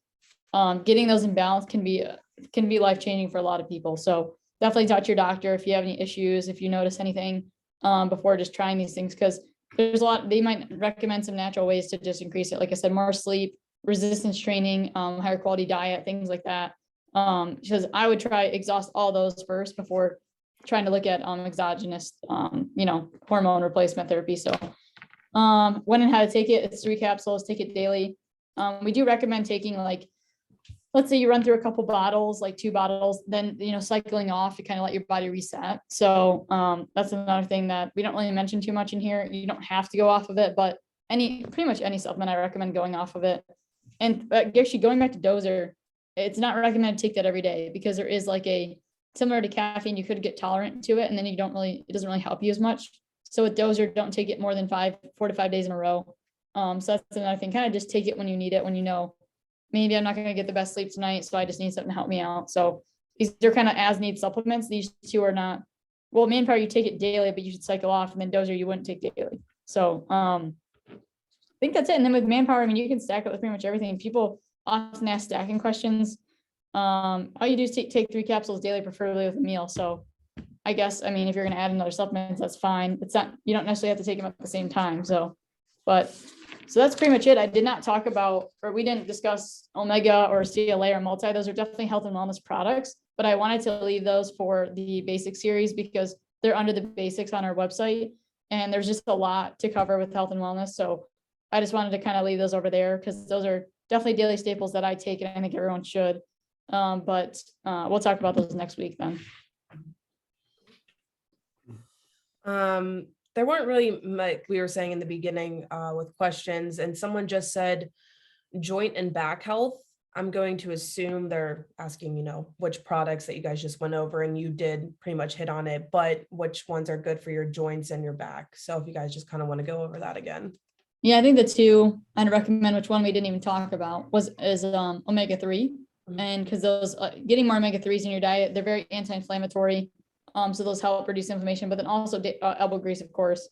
getting those in balance can be life-changing for a lot of people. So definitely talk to your doctor if you have any issues, if you notice anything before just trying these things, because there's a lot, they might recommend some natural ways to just increase it. Like I said, more sleep, resistance training, higher quality diet, things like that. Because I would try exhaust all those first before trying to look at exogenous, hormone replacement therapy. So when and how to take it, it's 3 capsules, take it daily. We do recommend taking let's say you run through a couple bottles, like 2 bottles, then, cycling off to kind of let your body reset. So that's another thing that we don't really mention too much in here. You don't have to go off of it, but pretty much any supplement, I recommend going off of it. And actually going back to dozer, it's not recommended to take that every day because there is similar to caffeine, you could get tolerant to it and then it doesn't really help you as much. So with dozer, don't take it more than 4 to 5 days in a row. So that's another thing, kind of just take it when you need it, when maybe I'm not going to get the best sleep tonight, so I just need something to help me out. So these are kind of as need supplements. These two are not well, Manpower, you take it daily, but you should cycle off, and then Dozer, you wouldn't take daily. So, I think that's it. And then with Manpower, I mean, you can stack it with pretty much everything. People often ask stacking questions. All you do is take 3 capsules daily, preferably with a meal. So I guess, I mean, if you're going to add another supplement, that's fine. It's not, you don't necessarily have to take them at the same time. So that's pretty much it. I did not talk about, or we didn't discuss Omega or CLA or Multi. Those are definitely health and wellness products, but I wanted to leave those for the basic series because they're under the basics on our website. And there's just a lot to cover with health and wellness. So I just wanted to kind of leave those over there because those are definitely daily staples that I take and I think everyone should. But we'll talk about those next week then. There weren't really, like we were saying in the beginning, with questions, and someone just said joint and back health. I'm going to assume they're asking, which products that you guys just went over, and you did pretty much hit on it, but which ones are good for your joints and your back. So if you guys just kind of want to go over that again. Yeah, I think the 2 I'd recommend, which one we didn't even talk about, is omega-3. And because those getting more omega-3s in your diet, they're very anti-inflammatory. So those help reduce inflammation, but then also elbow grease, of course.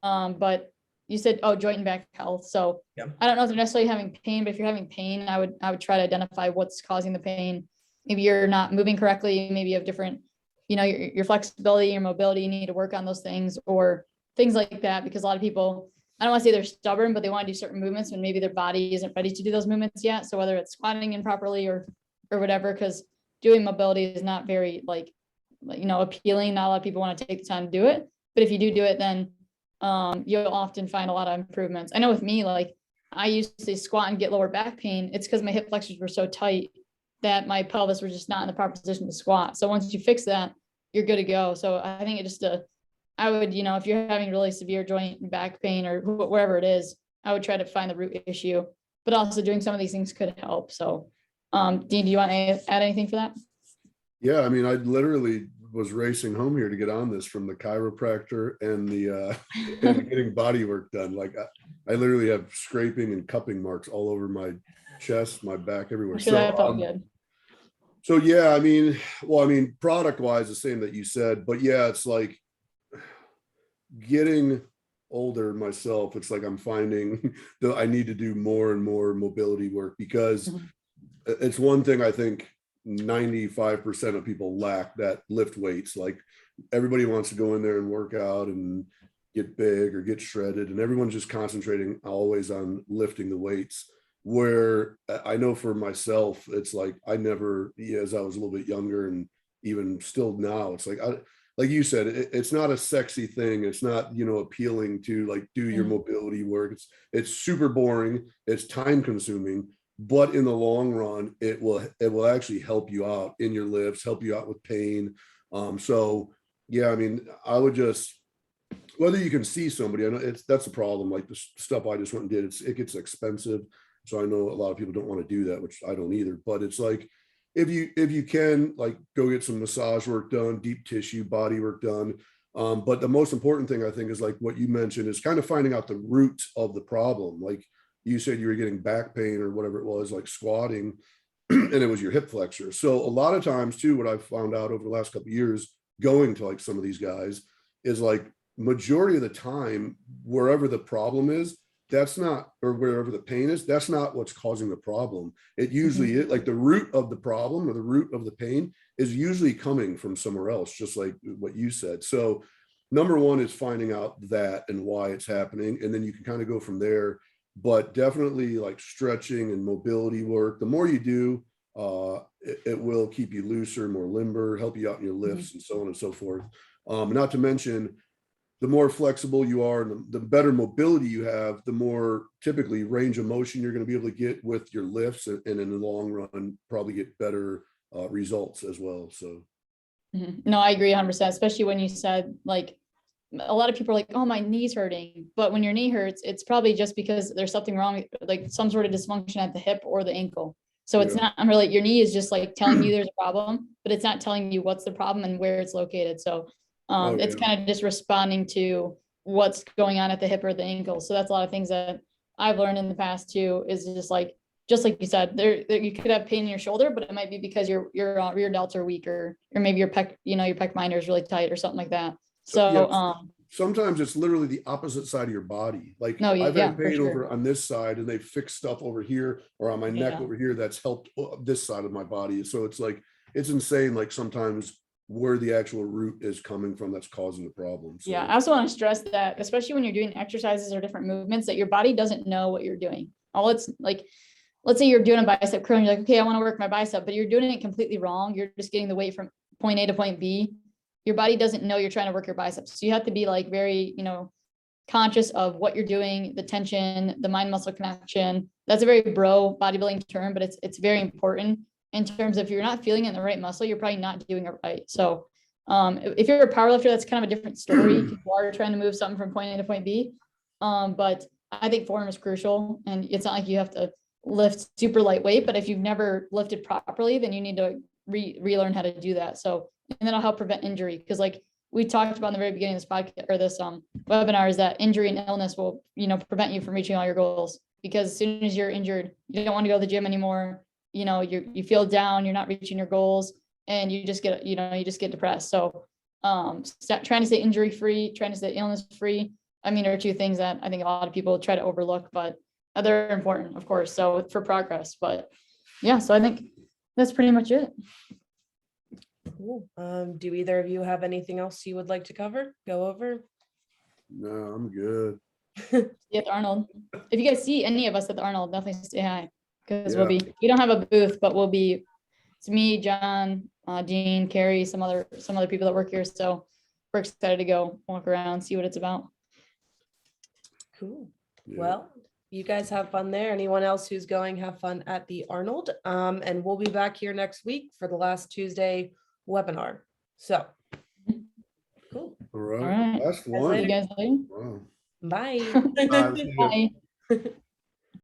But you said, joint and back health. So yeah. I don't know if they're necessarily having pain, but if you're having pain, I would try to identify what's causing the pain. Maybe you're not moving correctly. Maybe you have different, your flexibility, your mobility, you need to work on those things or things like that. Because a lot of people, I don't want to say they're stubborn, but they want to do certain movements when maybe their body isn't ready to do those movements yet. So whether it's squatting improperly or whatever, because doing mobility is not very appealing. Not a lot of people want to take the time to do it, but if you do it, then you'll often find a lot of improvements. I know with me, like I used to squat and get lower back pain. It's because my hip flexors were so tight that my pelvis was just not in the proper position to squat. So once you fix that, you're good to go. So I think it just I would, if you're having really severe joint and back pain or wherever it is, I would try to find the root issue, but also doing some of these things could help. So Dean, do you want to add anything for that? Yeah, I mean, I literally was racing home here to get on this from the chiropractor and the and getting body work done. Like I literally have scraping and cupping marks all over my chest, my back, everywhere. I'm sure that felt good. So yeah, I mean, product wise, the same that you said, but yeah, it's like getting older myself. It's like I'm finding that I need to do more and more mobility work because it's one thing I think 95% of people lack, that lift weights. Like everybody wants to go in there and work out and get big or get shredded, and everyone's just concentrating always on lifting the weights. Where I know for myself, it's like I never, as I was a little bit younger and even still now, it's like like you said, it's not a sexy thing. It's not, appealing to like do your mobility work. It's super boring. It's time consuming. But in the long run, it will actually help you out in your lifts, help you out with pain. So yeah, I mean, I would just, whether you can see somebody, I know that's the problem. Like the stuff I just went and did, it gets expensive. So I know a lot of people don't want to do that, which I don't either. But it's like if you can, like, go get some massage work done, deep tissue body work done. But the most important thing I think is like what you mentioned is kind of finding out the root of the problem. Like you said, you were getting back pain or whatever it was, like squatting, and it was your hip flexor. So a lot of times too, what I've found out over the last couple of years going to like some of these guys is like majority of the time, wherever the problem is, that's not, or wherever the pain is, that's not what's causing the problem. It usually is like the root of the problem or the root of the pain is usually coming from somewhere else, just like what you said. So number one is finding out that and why it's happening. And then you can kind of go from there, but definitely like stretching and mobility work. The more you do, it will keep you looser, more limber, help you out in your lifts and so on and so forth. Not to mention, the more flexible you are and the better mobility you have, the more typically range of motion you're going to be able to get with your lifts, and in the long run, probably get better results as well. So. No, I agree 100%, especially when you said like, a lot of people are like, oh, my knee's hurting. But when your knee hurts, it's probably just because there's something wrong, like some sort of dysfunction at the hip or the ankle. So it's not really, your knee is just like telling you there's a problem, but it's not telling you what's the problem and where it's located. So it's kind of just responding to what's going on at the hip or the ankle. So that's a lot of things that I've learned in the past too, is just like just like you said, you could have pain in your shoulder, but it might be because your rear delts are weaker, or maybe your pec, your pec minor is really tight or something like that. So, Yeah, sometimes it's literally the opposite side of your body. Like No, I've yeah, had for pain sure. over on this side and they fixed stuff over here or on my neck Yeah. over here that's helped this side of my body. So it's like, it's insane. Like sometimes where the actual root is coming from that's causing the problem. So. Yeah, I also want to stress that, especially when you're doing exercises or different movements, that your body doesn't know what you're doing. All it's like, let's say you're doing a bicep curl and you're like, okay, I want to work my bicep, but you're doing it completely wrong. You're just getting the weight from point A to point B. Your body doesn't know you're trying to work your biceps. So you have to be like very, conscious of what you're doing, the tension, the mind muscle connection. That's a very bro bodybuilding term, but it's very important in terms of if you're not feeling it in the right muscle, you're probably not doing it right. So if you're a power lifter, that's kind of a different story. You are trying to move something from point A to point B. But I think form is crucial, and it's not like you have to lift super lightweight, but if you've never lifted properly, then you need to relearn how to do that. So, and that'll help prevent injury. Because like we talked about in the very beginning of this podcast or this webinar, is that injury and illness will, prevent you from reaching all your goals. Because as soon as you're injured, you don't want to go to the gym anymore. You feel down, you're not reaching your goals, and you just get, depressed. So trying to stay injury free, trying to stay illness free, are two things that I think a lot of people try to overlook, but they're important, of course. So for progress, but yeah, so I think that's pretty much it. Cool. Do either of you have anything else you would like to go over? No, I'm good. Yeah, at the Arnold. If you guys see any of us at the Arnold, definitely say hi, because Yeah. we don't have a booth, but it's me, John, Dean, Carrie, some other people that work here. So we're excited to go walk around, see what it's about. Cool. Yeah. Well, you guys have fun there. Anyone else who's going, have fun at the Arnold. And we'll be back here next week for the last Tuesday webinar. So cool. All right. All right. Last See one. you guys later. Wow. Bye. Bye. Bye.